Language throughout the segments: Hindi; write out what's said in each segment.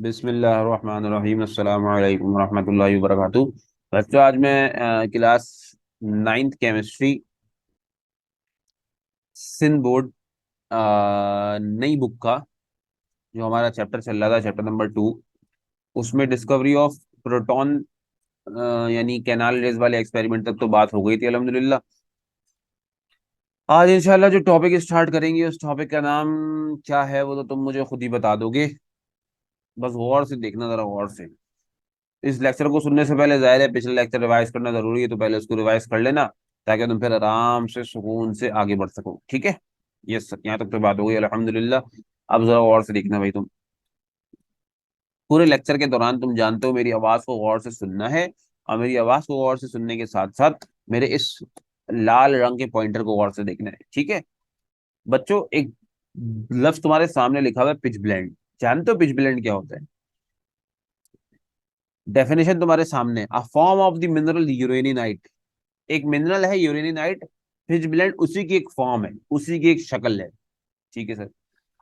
बिस्मिल्लाहिर्रहमानिर्रहीम अस्सलामु अलैकुम रहमतुल्लाहि व बरकातुहू। बच्चों, आज मैं class ninth chemistry Sindh board नई बुक का जो हमारा चैप्टर चल रहा था, चैप्टर नंबर 2, उसमें डिस्कवरी ऑफ प्रोटॉन यानी कैनाल रेज वाले एक्सपेरिमेंट तक तो बात हो गई थी अल्हम्दुलिल्लाह। आज इंशाल्लाह जो टॉपिक स्टार्ट करेंगे उस टॉपिक का नाम क्या है वो तो तुम मुझे खुद ही बता दोगे। बस गौर से देखना, जरा गौर से। इस लेक्चर को सुनने से पहले जाहिर है पिछले लेक्चर रिवाइज करना जरूरी है, तो पहले उसको रिवाइज कर लेना ताकि तुम फिर आराम से सुकून से आगे बढ़ सको। ठीक है, ये सब यहाँ तक तो बात हो गई अल्हम्दुलिल्लाह। अब जरा गौर से देखना भाई तुम। पूरे लेक्चर के दौरान तुम जानते हो मेरी आवाज को गौर से सुनना है, और मेरी आवाज को गौर से सुनने के साथ साथ मेरे इस लाल रंग के पॉइंटर को गौर से देखना है। ठीक है बच्चों, एक लफ्ज तुम्हारे सामने लिखा हुआ है पिच ब्लेंड। जानते हो पिच ब्लेंड क्या होता है? डेफिनेशन तुम्हारे सामने, a form of the mineral uraninite. एक मिनरल है यूरेनिनाइट, फिजबिलेंट उसी की एक फॉर्म है, उसी की एक शक्ल है। ठीक है सर।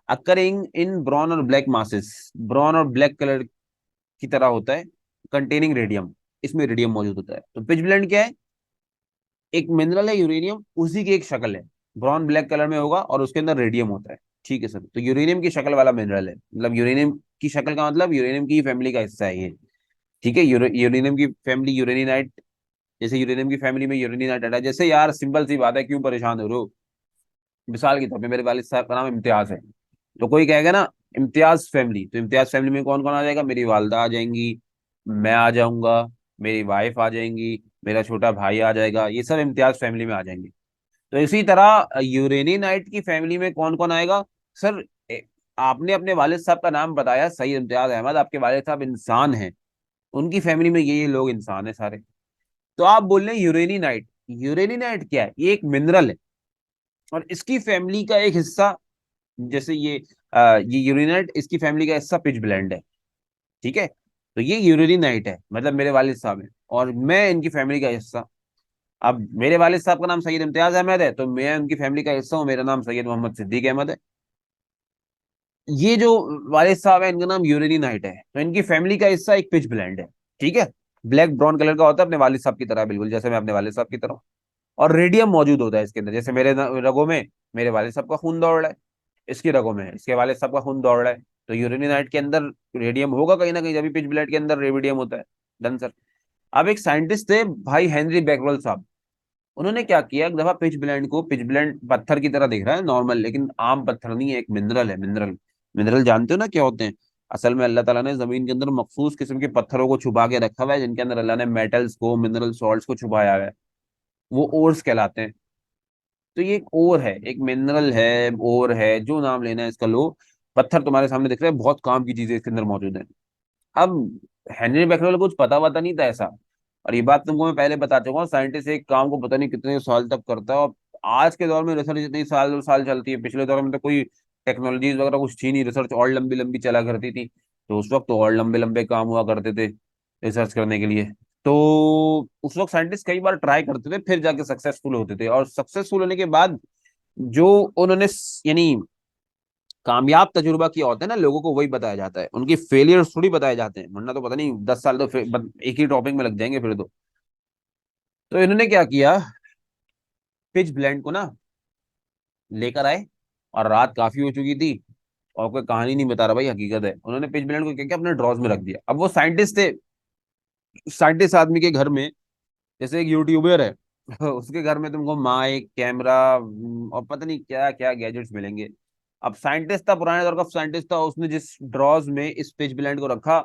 अकरिंग इन ब्राउन और ब्लैक मासेस, ब्राउन और ब्लैक कलर की तरह होता है। कंटेनिंग रेडियम, इसमें रेडियम मौजूद होता है। तो पिचब्लेंट क्या है? एक मिनरल है यूरेनियम, उसी की एक शक्ल है, ब्राउन ब्लैक कलर में होगा और उसके अंदर रेडियम होता है। ठीक है सर, तो यूरेनियम की शक्ल वाला मिनरल है, मतलब यूरेनियम की शक्ल का मतलब यूरेनियम की फैमिली का हिस्सा है ये। ठीक है, यूरेनियम की फैमिली यूरेनिनाइट। जैसे यूरेनियम की फैमिली में यूरेनिनाइट आता है। जैसे यार सिंपल सी बात है, क्यों परेशान हो रहे हो? मिसाल के तौर पे मेरे वालिद साहब का नाम इम्तियाज है, तो कोई कहेगा ना इम्तियाज फैमिली, तो इम्तियाज फैमिली में कौन कौन आ जाएगा? मेरी वालदा आ जाएंगी, मैं आ जाऊंगा, मेरी वाइफ आ जाएंगी, मेरा छोटा भाई आ जाएगा, ये सब इम्तियाज फैमिली में आ जाएंगे। तो इसी तरह यूरेनिनाइट की फैमिली में कौन कौन आएगा? सर, आपने अपने वालिद साहब का नाम बताया, सही इम्तियाज अहमद, आपके वालिद साहब इंसान हैं, उनकी फैमिली में ये लोग इंसान है सारे। तो आप बोल रहे हैं यूरेनिनाइट। यूरेनिनाइट क्या है? ये एक मिनरल है, और इसकी फैमिली का एक हिस्सा, जैसे ये यूरेनाइट, इसकी फैमिली का हिस्सा पिच ब्लेंड है। ठीक है, तो ये यूरेनाइट है, मतलब मेरे वालिद साहब हैं और मैं इनकी फैमिली का हिस्सा। अब मेरे वालिद साहब का नाम सैयद इम्तियाज अहमद है, तो मैं उनकी फैमिली का हिस्सा हूँ, मेरा नाम सैयद मोहम्मद सिद्दीक अहमद है। ये जो वालिद साहब है इनका नाम यूरेनाइट है, तो इनकी फैमिली का हिस्सा एक पिच ब्लेंड है। ठीक है, ब्लैक ब्राउन कलर का होता है, अपने वालिद साहब की तरह, बिल्कुल जैसे मैं अपने वालिद साहब की तरह हूं। और रेडियम मौजूद होता है इसके अंदर, जैसे मेरे रगों में मेरे वालिद साहब का खून दौड़ रहा है, इसकी रगों में इसके वालिद साहब का खून दौड़ रहा है, तो यूरेनिनाइट के अंदर रेडियम होगा कहीं ना कहीं, जब भी पिच ब्लेंड के अंदर रेडियम होता है। Done sir. अब एक साइंटिस्ट थे भाई हेनरी बैकवेल साहब, उन्होंने क्या किया, एक दफा पिच ब्लेंड को, पिच ब्लेंड पत्थर की तरह दिख रहा है नॉर्मल, लेकिन आम पत्थर नहीं है, एक मिनरल है। मिनरल, मिनरल जानते हो ना क्या होते हैं? असल में अल्लाह ताला ने जमीन के अंदर मखसूस किस्म के पत्थरों को छुपा के रखा हुआ है, जिनके अंदर अल्लाह ने मेटल्स को, मिनरल सॉल्ट्स को छुपाया हुआ है, वो ओर्स कहलाते हैं। तो ये एक ओर है, एक मिनरल है, ओर है, जो नाम लेना है इसका लो। पत्थर तुम्हारे सामने दिख रहे हैं, बहुत काम की चीजें इसके अंदर मौजूद है। अब हेनरी बैकवेल को कुछ पता वता नहीं था ऐसा, और ये बात तुमको मैं पहले बता चुका हूँ, साइंटिस्ट एक काम को पता नहीं कितने साल तक करता है, और आज के दौर में रिसर्च इतनी साल साल चलती है, पिछले दौर में तो कोई टेक्नोलॉजीज वगैरह कुछ थी नहीं, रिसर्च और लंबी लंबी चला करती थी। तो उस वक्त तो और लंबे लंबे काम हुआ करते थे रिसर्च करने के लिए। तो उस वक्त साइंटिस्ट कई बार ट्राई करते थे, फिर जाके सक्सेसफुल होते थे, और सक्सेसफुल होने के बाद जो उन्होंने यानी कामयाब तजुर्बा किया होता है ना, लोगों को वही बताया जाता है, उनकी फेलियर्स थोड़ी बताए जाते हैं, वरना तो पता नहीं 10 साल तो एक ही टॉपिक में लग जाएंगे फिर तो इन्होंने क्या किया, पिच ब्लेंड को ना लेकर आए, और रात काफी हो चुकी थी, और कोई कहानी नहीं बता रहा भाई, हकीकत है, उन्होंने पिच ब्लेंड को क्या किया, अपने ड्रॉज में रख दिया। अब वो साइंटिस्ट थे, साइंटिस्ट आदमी के घर में, जैसे एक यूट्यूबर है उसके घर में तुमको माइक, कैमरा और पता नहीं क्या क्या गैजेट्स मिलेंगे। अब साइंटिस्ट था, पुराने दौर का साइंटिस्ट था, उसने जिस ड्रॉज में इस पिच ब्लेंड को रखा,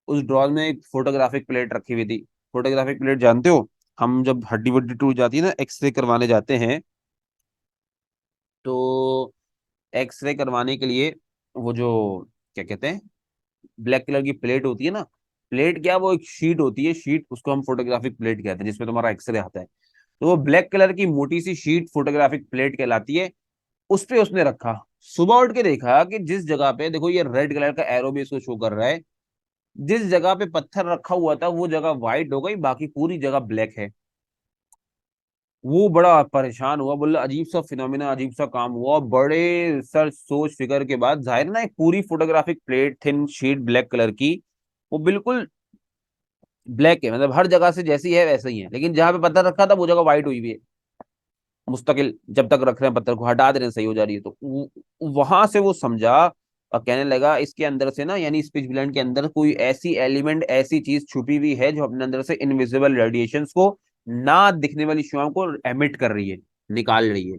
उस ड्रॉज में एक फोटोग्राफिक प्लेट रखी हुई थी। फोटोग्राफिक प्लेट जानते हो, हम जब हड्डी वड्डी टूट जाती है ना, एक्सरे करवाने जाते हैं, तो एक्सरे करवाने के लिए वो जो क्या कहते हैं, ब्लैक कलर की प्लेट होती है ना, प्लेट क्या, वो एक शीट होती है, शीट, उसको हम फोटोग्राफिक प्लेट कहते हैं, जिसमें तुम्हारा एक्सरे आता है। तो वो ब्लैक कलर की मोटी सी शीट फोटोग्राफिक प्लेट कहलाती है। उस पे उसने रखा। सुबह उठ के देखा कि जिस जगह पे, देखो ये रेड कलर का एरो भी इसको शो कर रहा है, जिस जगह पे पत्थर रखा हुआ था वो जगह व्हाइट हो गई, बाकी पूरी जगह ब्लैक है। वो बड़ा परेशान हुआ, बोला अजीब सा फिनोमिना, अजीब सा काम हुआ। बड़े सर सोच फिकर के बाद, जाहिर है ना, एक पूरी photographic plate, thin sheet black colour की, वो बिल्कुल ब्लैक है, मतलब हर जगह से जैसी है वैसे ही है, लेकिन जहां पे पत्थर रखा था वो जगह व्हाइट हुई हुई है। मुस्तकिल जब तक रख रहे हैं पत्थर को, हटा दे रहे हैं सही हो जा रही है, तो वहां से वो समझा और कहने लगा इसके अंदर से ना, यानी स्पीच ब्लैंड के अंदर कोई ऐसी एलिमेंट, ऐसी चीज छुपी हुई है जो अपने अंदर से इनविजिबल रेडिएशंस को, ना दिखने वाली शुआओं को एमिट कर रही है, निकाल रही है।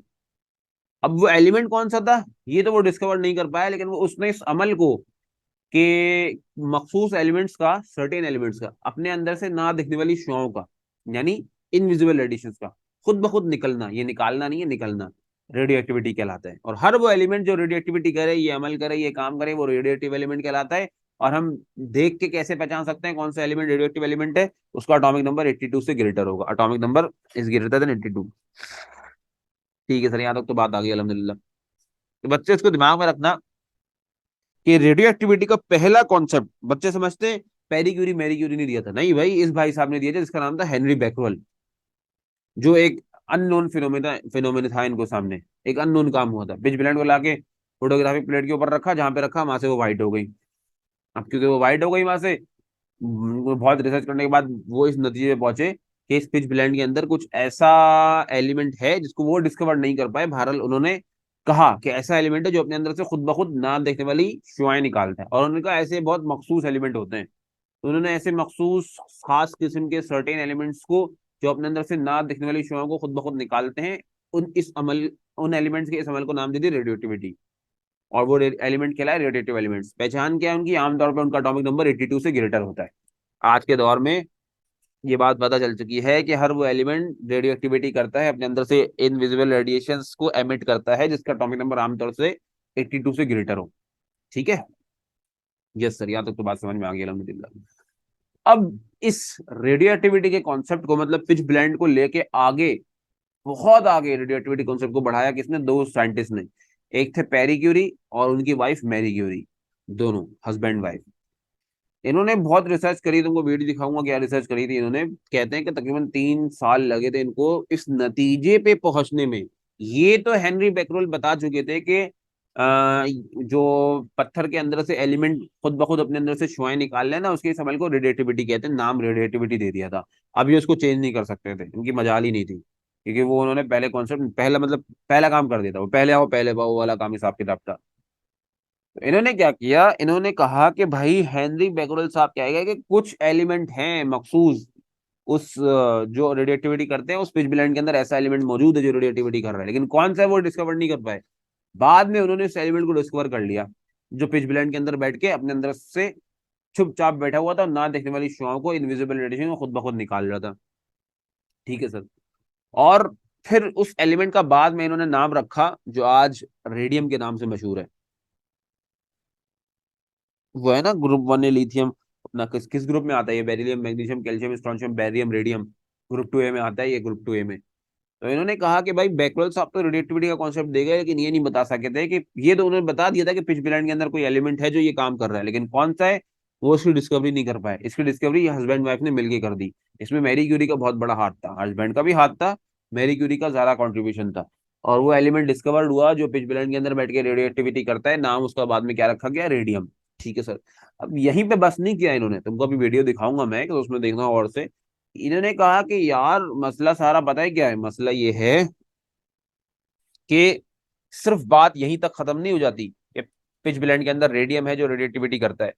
अब वो एलिमेंट कौन सा था, ये तो वो डिस्कवर नहीं कर पाया, लेकिन वो उसने इस अमल को, कि मखसूस एलिमेंट्स का, सर्टेन एलिमेंट्स का अपने अंदर से ना दिखने वाली शुआओं का, यानी इनविजिबल रेडिएशंस का खुद ब खुद निकलना, ये निकालना नहीं है, निकलना, रेडियो एक्टिविटी कहलाता है। और हर वो एलिमेंट जो रेडियो एक्टिविटी करे, ये अमल करे, ये काम करे, वो रेडियो एक्टिव एलिमेंट कहलाता है। और हम देख के कैसे पहचान सकते हैं कौन सा एलिमेंट रेडियो एक्टिव एलिमेंट है, उसका अटोमिक नंबर 82 से ग्रेटर होगा, atomic number is greater than 82। ठीक है सर, यहाँ तक तो बात आ गई अल्हम्दुलिल्लाह। तो बच्चे इसको दिमाग में रखना कि रेडियो एक्टिविटी का पहला कॉन्सेप्ट, बच्चे समझते हैं पेरी क्यूरी मैरी क्यूरी ने दिया था, नहीं भाई, इस भाई साहब ने दिया था जिसका नाम था हेनरी बैकरल, जो एक अननोन फिनोमेना फिनोमेना था इनको सामने। एक अननोन काम हुआ था, पिच ब्लेंड को लाके फोटोग्राफिक प्लेट के ऊपर रखा, जहां पे रखा वहां से वो व्हाइट हो गई। अब क्योंकि वो व्हाइट हो गई वहां से, बहुत रिसर्च करने के बाद वो इस नतीजे पे पहुंचे कि इस पिच ब्लेंड के अंदर कुछ ऐसा एलिमेंट है जिसको वो डिस्कवर नहीं कर पाए। बहरहाल उन्होंने कहा कि ऐसा एलिमेंट है जो अपने अंदर से खुद ब खुद ना देखने वाली शुआएं निकालता है, और उन्होंने कहा ऐसे बहुत मखसूस एलिमेंट होते हैं। तो उन्होंने ऐसे मखसूस खास किस्म के सर्टेन एलिमेंट्स को, जो अपने अंदर से ना दिखने वाली शुआओं को खुद ब खुद निकालते हैं, उन इस अमल उन एलिमेंट्स के इस अमल को नाम दे दी रेडियोएक्टिविटी। और वो एलिमेंट कहलाए रेडिएटिव एलिमेंट्स। पहचान क्या है उनकी, आमतौर पर उनका एटॉमिक नंबर 82 से ग्रेटर होता है। आज के दौर में ये बात पता चल चुकी है कि हर वो एलिमेंट रेडियो एक्टिविटी करता है, अपने अंदर से इनविजिबल रेडिएशंस को एमिट करता है, जिसका एटॉमिक नंबर आमतौर से 82 से ग्रेटर हो। ठीक है, यस सर, यहाँ तक तो बात समझ में आ गई अल्हम्दुलिल्लाह। अब इस रेडियो एक्टिविटी के कॉन्सेप्ट को, मतलब पिच ब्लेंड को लेके आगे, बहुत आगे रेडियो एक्टिविटी कॉन्सेप्ट को बढ़ाया किसने, दो साइंटिस्ट ने। एक थे पेरी क्यूरी और उनकी वाइफ मैरी क्यूरी, दोनों हस्बैंड वाइफ। इन्होंने बहुत रिसर्च करी, तुमको वीडियो दिखाऊंगा क्या रिसर्च करी थी इन्होंने। कहते हैं कि तकरीबन 3 साल लगे थे इनको इस नतीजे पे पहुंचने में। ये तो हेनरी बेकरल बता चुके थे कि जो पत्थर के अंदर से एलिमेंट खुद ब खुद अपने अंदर से शुआएं निकाल लेना, उसके इस अमल को रेडिएटिविटी कहते हैं, नाम रेडिएटिविटी दे दिया था। अब ये उसको चेंज नहीं कर सकते थे, इनकी मजाल ही नहीं थी, क्योंकि वो उन्होंने पहले कॉन्सेप्ट, पहला मतलब पहला काम कर दिया था, वो पहले आओ पहले पाओ वाला काम हिसाब किताब था। तो इन्होंने क्या किया, इन्होंने कहा कि भाई हेनरी बेकरल साहब क्या है कि कुछ एलिमेंट हैं मखसूस, उस जो रेडिएटिविटी करते हैं, उस पिच ब्लेंड के अंदर ऐसा एलिमेंट मौजूद है जो रेडिएटिविटी कर रहा है, लेकिन कौन सा है वो डिस्कवर नहीं कर पाए। बाद में उन्होंने उस एलिमेंट को डिस्कवर कर लिया, जो पिच ब्लेंड के अंदर बैठ के अपने अंदर से चुपचाप बैठा हुआ था, ना देखने वाली शुआओं को, इनविजिबल रेडिएशन को खुद ब खुद निकाल रहा था। ठीक है सर। और फिर उस एलिमेंट का बाद में इन्होंने नाम रखा जो आज रेडियम के नाम से मशहूर है। वो है ना ग्रुप 1 है लिथियम, अपना किस किस ग्रुप में आता है ये, beryllium, magnesium, calcium, strontium, barium, radium. Group 2 में आता है ये, ग्रुप 2 में। तो इन्होंने कहा कि भाई बैकवेल साहब तो रेडिएटिविटी का कॉन्सेप्ट दे गए, लेकिन ये नहीं बता सके थे कि, ये तो उन्होंने बता दिया था कि पिच ब्लेंड के अंदर कोई एलिमेंट है जो ये काम कर रहा है, लेकिन कौन सा है वो इसकी डिस्कवरी नहीं कर पाए। इसकी डिस्कवरी हस्बैंड वाइफ ने मिलकर कर दी। इसमें मैरी क्यूरी का बहुत बड़ा हाथ था, हस्बैंड का भी हाथ था, मैरी क्यूरी का ज्यादा कॉन्ट्रीब्यूशन था। और वो एलिमेंट डिस्कवर्ड हुआ जो पिच ब्लेंड के अंदर बैठ के रेडियो एक्टिविटी करता है, नाम उसका बाद में क्या रखा गया, रेडियम। ठीक है सर। अब यहीं पे बस नहीं किया इन्होंने, तुमको अभी वीडियो दिखाऊंगा मैं, तो उसमें देखना और से। इन्होंने कहा कि यार मसला सारा पता है क्या है, मसला ये है कि सिर्फ बात यहीं तक खत्म नहीं हो जाती कि पिच ब्लेंड के अंदर रेडियम है जो रेडिएटिविटी करता है।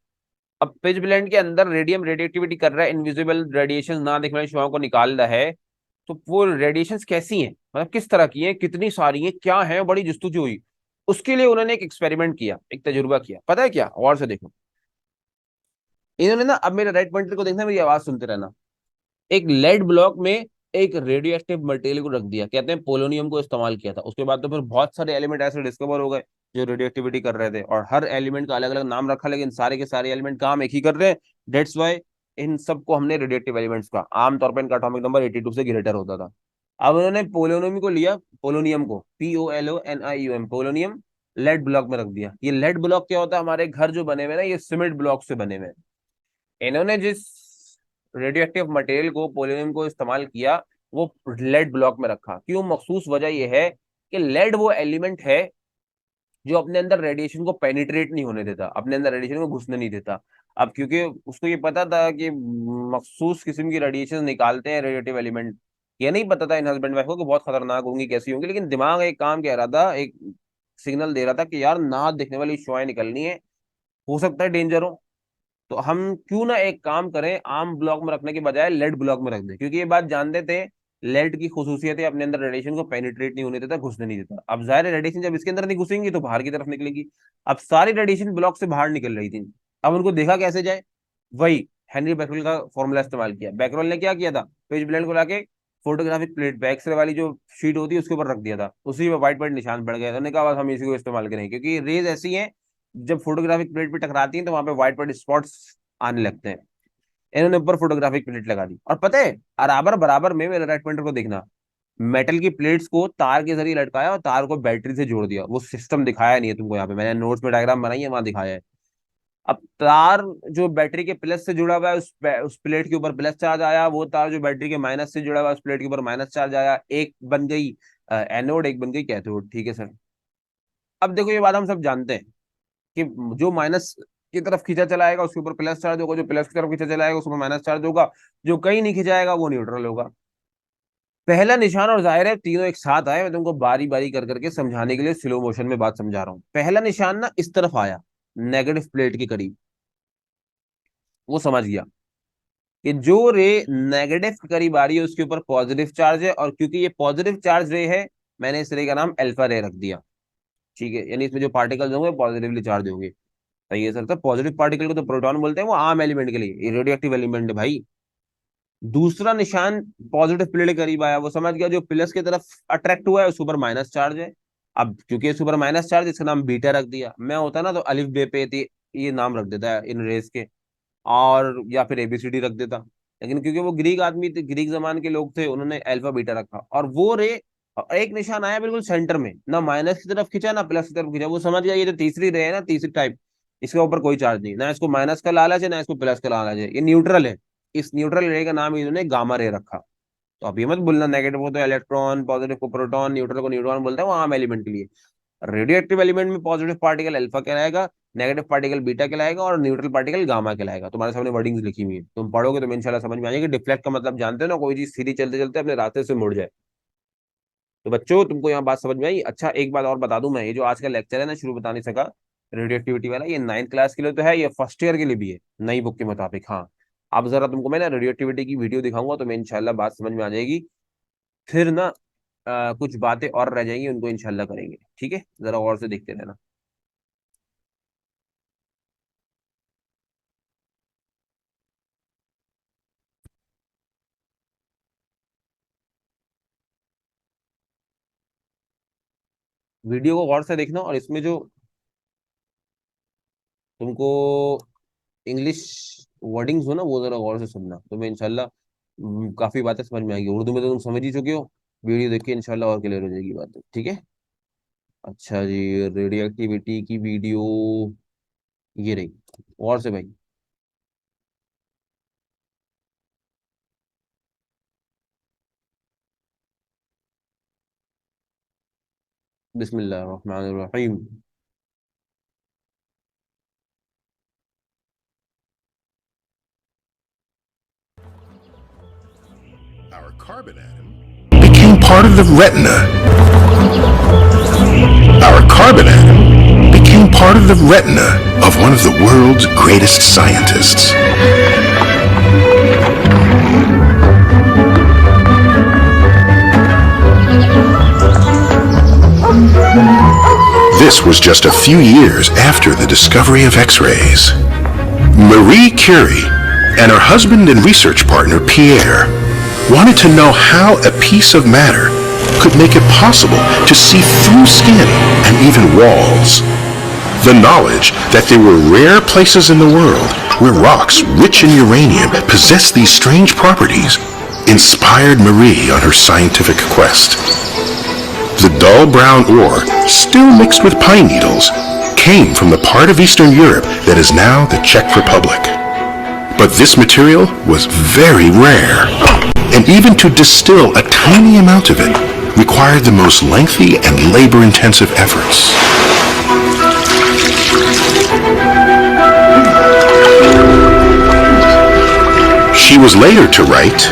अब पिच ब्लेंड के अंदर रेडियम रेडिएटिविटी कर रहा है, इनविजिबल रेडिएशन ना दिखने वाली शुआओं को निकाल रहा है। तो वो रेडिएशंस कैसी हैं, मतलब किस तरह की हैं, कितनी सारी हैं, क्या है, बड़ी जस्तुजी हुई। उसके लिए उन्होंने एक एक्सपेरिमेंट किया, एक तजुर्बा किया, पता है क्या, और से देखो। इन्होंने ना, अब मेरे राइट पॉइंटर को देखना, मेरी आवाज सुनते रहना। एक लेड ब्लॉक में एक रेडियो एक्टिव मटेरियल को रख दिया, कहते हैं पोलोनियम को इस्तेमाल किया था। उसके बाद तो फिर बहुत सारे एलिमेंट ऐसे डिस्कवर हो गए जो रेडियो एक्टिविटी कर रहे थे, और हर एलिमेंट का अलग अलग नाम रखा, लेकिन सारे के सारे एलिमेंट काम एक ही कर रहे हैं। डेट्स वाई इन सबको हमने रेडियो एक्टिव एलिमेंट्स का, आमतौर पर इनका एटॉमिक नंबर 82 से ग्रेटर होता था। अब उन्होंने पोलोनियम को लिया, पोलोनियम को POLONIUM, पोलोनियम लेड ब्लॉक में रख दिया। ये लेड ब्लॉक क्या होता है, हमारे घर जो बने हुए ना, ये सीमेंट ब्लॉक से बने हुए हैं। इन्होंने जिस रेडियो एक्टिव मटेरियल को, पोलोनियम को इस्तेमाल किया, वो लेड ब्लॉक में रखा। क्यों? मखसूस वजह यह है कि लेड वो एलिमेंट है जो अपने अंदर रेडिएशन को पेनिट्रेट नहीं होने देता, अपने अंदर रेडिएशन को घुसने नहीं देता। अब क्योंकि उसको ये पता था कि मखसूस किस्म की रेडिएशन निकालते हैं रेडिएटिव एलिमेंट, ये नहीं पता था इन हस्बैंड वाइफ को कि बहुत खतरनाक होंगी, कैसी होंगी, लेकिन दिमाग एक काम कह रहा था, एक सिग्नल दे रहा था कि यार ना दिखने वाली शुआएं निकलनी है, हो सकता है डेंजर हो। तो हम क्यों ना एक काम करें, आम ब्लॉक में रखने के बजाय लेड ब्लॉक में रख दें, क्योंकि ये बात जानते थे लेड की खुसूसियत है अपने अंदर रेडिएशन को पेनिट्रेट नहीं होने देता, घुसने नहीं देता। अब जाहिर है रेडिएशन जब इसके अंदर नहीं घुसेंगी तो बाहर की तरफ निकलेगी। अब सारी रेडिएशन ब्लॉक से बाहर निकल रही थी, अब उनको देखा कैसे जाए? वही हेनरी बैकरल का फॉर्मूला इस्तेमाल किया। बैकरल ने क्या किया था, पेज ब्लेंड को लाके फोटोग्राफिक प्लेट पे एक्सरे वाली जो शीट होती है उसके ऊपर रख दिया था, उसी पे व्हाइट व्हाइट निशान पड़ गया था। उन्होंने कहा बस हम इसी को इस्तेमाल करें, क्योंकि रेज ऐसी है जब फोटोग्राफिक प्लेट पे टकराती हैं तो वहां पे व्हाइट व्हाइट स्पॉट्स आने लगते हैं। इन्होंने ऊपर फोटोग्राफिक प्लेट लगा दी, और पता है बराबर बराबर में, मेरे राइट पॉइंटर को देखना, मेटल की प्लेट्स को तार के जरिए लटकाया और तार को बैटरी से जोड़ दिया। वो सिस्टम दिखाया नहीं है तुमको, यहाँ पे मैंने नोट्स में डायग्राम बनाई है, वहां दिखाया है। अब तार जो बैटरी के प्लस से जुड़ा हुआ है उस प्लेट के ऊपर प्लस चार्ज आया, वो तार जो बैटरी के माइनस से जुड़ा हुआ है उस प्लेट के ऊपर माइनस चार्ज आया। एक बन गई एनोड, एक बन गई कैथोड। ठीक है सर। अब देखो ये बात हम सब जानते हैं कि जो माइनस की तरफ खींचा चलाएगा उसके ऊपर प्लस चार्ज होगा, जो प्लस की तरफ खींचा चलाएगा उसके ऊपर माइनस चार्ज होगा, जो कहीं नहीं खिंचाएगा वो न्यूट्रल होगा। पहला निशान, और जाहिर है तीनों एक साथ आए, मैं तुमको बारी बारी कर करके समझाने के लिए स्लो मोशन में बात समझा रहा हूं। पहला निशान ना इस तरफ आया, नेगेटिव प्लेट के करीब, वो समझ गया कि जो रे नेगेटिव के करीब आ रही है उसके ऊपर पॉजिटिव चार्ज है, और क्योंकि ये पॉजिटिव चार्ज रे है मैंने इस रे का नाम अल्फा रे रख दिया। ठीक है, यानी इसमें जो पार्टिकल्स होंगे पॉजिटिवली चार्ज होंगे। सही है सर। तो पॉजिटिव पार्टिकल को तो प्रोटॉन बोलते हैं, वो आम एलिमेंट के लिए, रेडियो एक्टिव एलिमेंट है भाई। दूसरा निशान पॉजिटिव प्लेट के करीब आया, वो समझ गया जो प्लस की तरफ अट्रैक्ट हुआ है उसके ऊपर माइनस चार्ज है। अब क्योंकि इसके ऊपर माइनस चार्ज, इसका नाम बीटा रख दिया। मैं होता ना तो अलिफ बे पे ये नाम रख देता है इन रेस के, और या फिर एबीसीडी रख देता। लेकिन क्योंकि वो ग्रीक आदमी थे, ग्रीक जमान के लोग थे, उन्होंने अल्फा बीटा रखा। और वो रे एक निशान आया बिल्कुल सेंटर में, ना माइनस की तरफ खींचा ना प्लस की तरफ खींचा। वो समझ गया ये जो तीसरी रे है ना, तीसरी टाइप, इसके ऊपर कोई चार्ज नहीं, ना इसको माइनस का लालच है ना इसको प्लस का लालच है, ये न्यूट्रल है। इस न्यूट्रल रे का नाम इन्होंने गामा रे रखा। तो अब ये मत बोलना नेगेटिव को तो इलेक्ट्रॉन, पॉजिटिव को प्रोटॉन, न्यूट्रल को न्यूट्रॉन बोलते हैं, वो आम एलिमेंट के लिए। रेडियो एक्टिव एलिमेंट में पॉजिटिव पार्टिकल अल्फा कहलाएगा, नेगेटिव पार्टिकल बीटा कहलाएगा, और न्यूट्रल पार्टिकल गामा कहलाएगा। तुम्हारे सामने वर्डिंग्स लिखी हुई है, तुम पढ़ोगे तो इंशाल्लाह समझ में आएगी। डिफ्लेक्ट का मतलब जानते हो ना, कोई चीज सीधी चलते चलते अपने रास्ते से मुड़ जाए। तो बच्चों तुमको यहाँ बात समझ में आई? अच्छा एक बात और बता दूं मैं, ये जो आज का लेक्चर है ना शुरू बता नहीं सका रेडियो एक्टिविटी वाला, ये 9th क्लास के लिए तो है, ये फर्स्ट ईयर के लिए भी है नई बुक के मुताबिक। हाँ, अब जरा तुमको मैं ना रेडियो एक्टिविटी की वीडियो दिखाऊंगा तो मैं इंशाल्लाह बात समझ में आ जाएगी। फिर ना कुछ बातें और रह जाएंगी, उनको इंशाल्लाह करेंगे। ठीक है, जरा और से देखते रहना। वीडियो को गौर से देखना, और इसमें जो तुमको इंग्लिश वर्डिंग्स हो ना वो जरा गौर से सुनना, तो मैं इंशाल्लाह काफी बातें समझ में आएगी। उर्दू में तो तुम समझ ही चुके हो, वीडियो देख के इंशाल्लाह और क्लियर हो जाएगी बात। ठीक है। अच्छा जी, रेडियो एक्टिविटी की वीडियो ये रही, और से भाई। बिस्मिल्लाह रहमान रहीम। Our carbon atom became part of the retina. Our carbon atom became part of the retina of one of the world's greatest scientists. This was just a few years after the discovery of X-rays. Marie Curie and her husband and research partner Pierre wanted to know how a piece of matter could make it possible to see through skin and even walls. The knowledge that there were rare places in the world where rocks rich in uranium possessed these strange properties inspired Marie on her scientific quest. The dull brown ore, still mixed with pine needles, came from the part of Eastern Europe that is now the Czech Republic. But this material was very rare and even to distill a tiny amount of it required the most lengthy and labor-intensive efforts. She was later to write,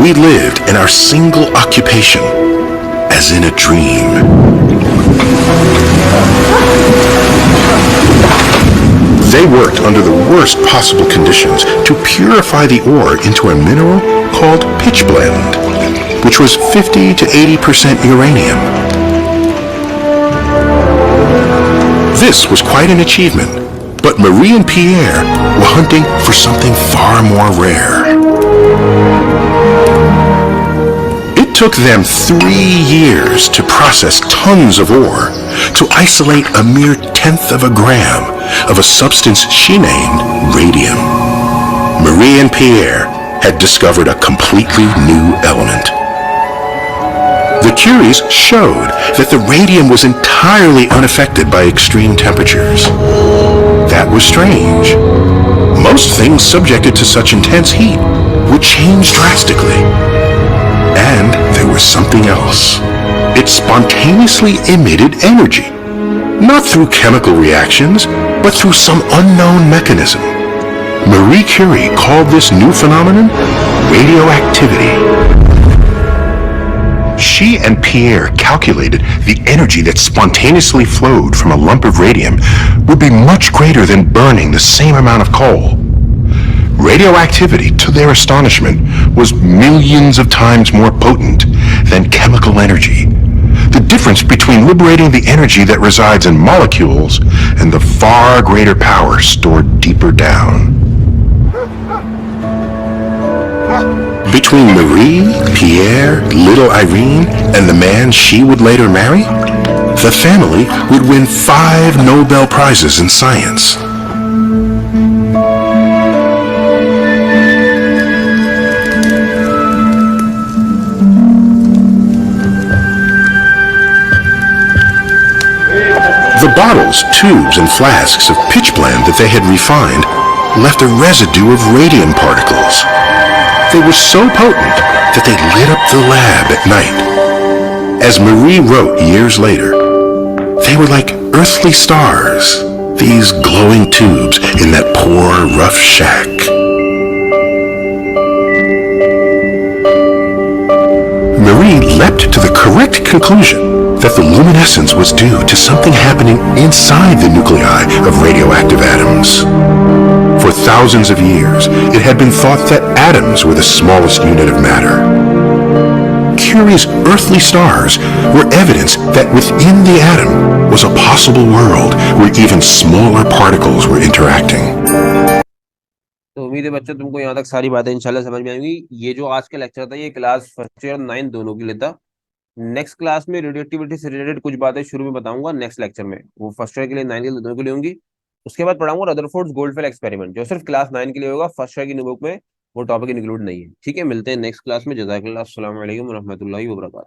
"We lived in our single occupation, as in a dream." They worked under the worst possible conditions to purify the ore into a mineral called pitchblende, which was 50 to 80% uranium. This was quite an achievement, but Marie and Pierre were hunting for something far more rare. It took them 3 years to process tons of ore to isolate a mere 1/10 of a gram of a substance she named radium. Marie and Pierre had discovered a completely new element. The Curies showed that the radium was entirely unaffected by extreme temperatures. That was strange. Most things subjected to such intense heat would change drastically. And there was something else. It spontaneously emitted energy, not through chemical reactions, but through some unknown mechanism. Marie Curie called this new phenomenon radioactivity. She and Pierre calculated the energy that spontaneously flowed from a lump of radium would be much greater than burning the same amount of coal. Radioactivity, to their astonishment, was millions of times more potent than chemical energy. The difference between liberating the energy that resides in molecules and the far greater power stored deeper down. Between Marie, Pierre, little Irene, and the man she would later marry, the family would win 5 Nobel Prizes in science. The bottles, tubes, and flasks of pitchblende that they had refined left a residue of radium particles. They were so potent that they lit up the lab at night. As Marie wrote years later, they were like earthly stars, these glowing tubes in that poor, rough shack. Marie leapt to the correct conclusion that the luminescence was due to something happening inside the nuclei of radioactive atoms. For thousands of years, it had been thought that atoms were the smallest unit of matter. Curie's earthly stars were evidence that within the atom was a possible world where even smaller particles were interacting. तो उम्मीद है बच्चों तुमको यहाँ तक सारी बातें इंशाल्लाह समझ में आएंगी। ये जो आज का लेक्चर था ये क्लास फर्स्ट ईयर 9 दोनों के लिए था। नेक्स्ट क्लास में रेडियोएक्टिविटी से रिलेटेड कुछ बातें शुरू में बताऊंगा नेक्स्ट लेक्चर में, वो फर्स्ट ईयर के लिए 9 के लिए दोनों के लिए होंगी। उसके बाद पढ़ाऊंगा रदरफोर्ड्स गोल्डफेल एक्सपेरिमेंट जो सिर्फ क्लास 9 के लिए होगा, फर्स्ट ईयर की बुक में वो टॉपिक इंक्लूड नहीं है। ठीक है, मिलते हैं नेक्स्ट क्लास में। जज़ाकल्लाह, अस्सलाम वालेकुम रहमतुल्लाहि व बरकातहू।